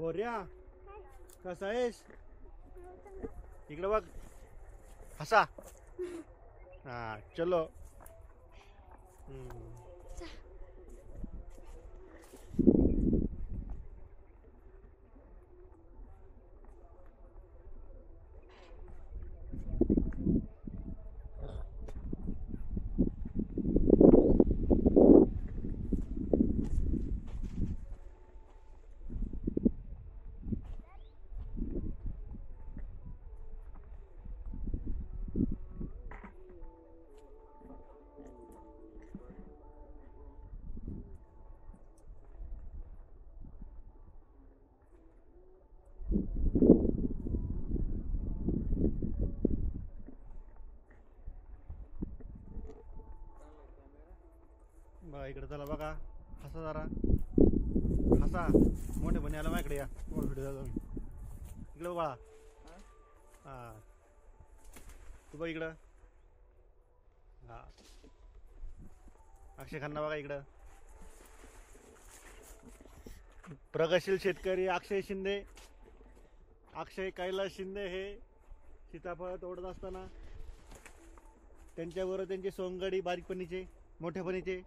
भोर्या कसा आहेस? इकडे बघ हसा. हा चलो. बघा इकडे चला बघा हसा जरा हसा. मोठे म्हणे आला माझ्याकडे या व्हिडिओ जाऊन इकडे बघा. हा तू बघ इकडं. हा अक्षय खन्ना बघा इकडं. प्रगतशील शेतकरी अक्षय शिंदे, अक्षय कैलास शिंदे हे सीताफळ तोडत असताना त्यांच्याबरोबर त्यांचे सोंगडी बारीकपणीचे मोठेपणीचे.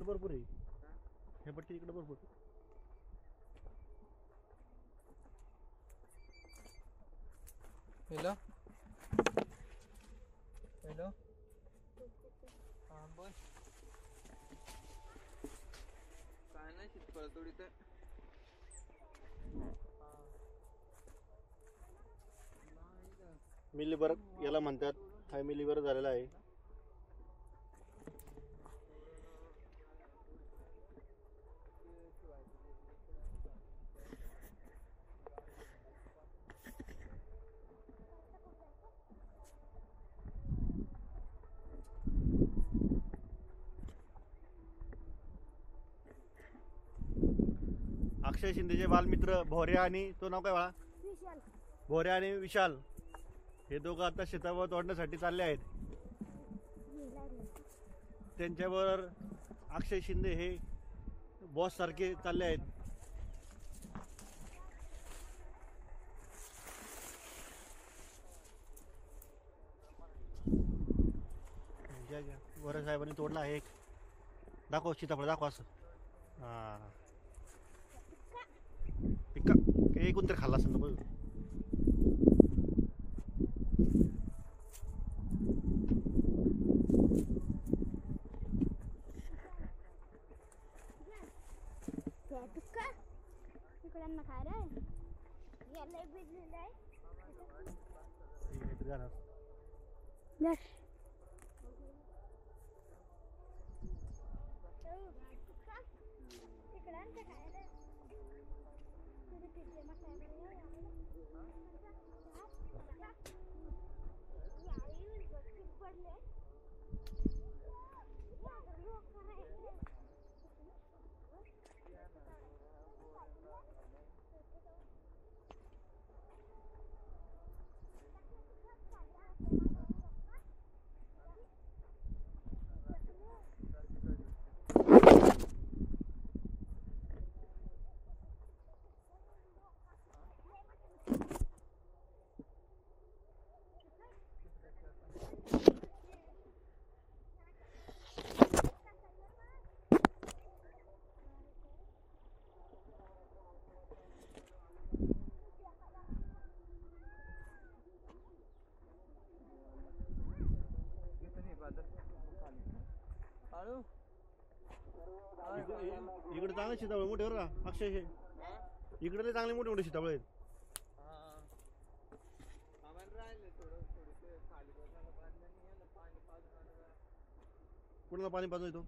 भरपूर आहे हे पट्टी इकडे भरपूर. हॅलो हॅलो हां बोल. काय नाही शेतकरी थोडी तर मिलीबर्ग याला म्हणतात. हा मिलीबर्ग झालेला आहे. अक्षय शिंदेचे बालमित्र भोर्या आणि तो नाव काय बाळा? भोर्या आणि विशाल हे दोघं आता सीताफळ तोडण्यासाठी चालले आहेत. त्यांच्याबरोबर अक्षय शिंदे हे बॉस सारखे चालले आहेत. भोरे साहेबांनी तोडला आहे. दाखव सीताफळ दाखव असं. हा पिक्का हे कोणतरी खाल्ला असेल ना बघ. इकडे चांगले सीताफळ मोठे बरं का अक्षय. हे इकडे चांगले मोठे मोठे सीताफळ आहेत. कुणाला पाणी पाजून येतो?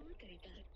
कॉल करीता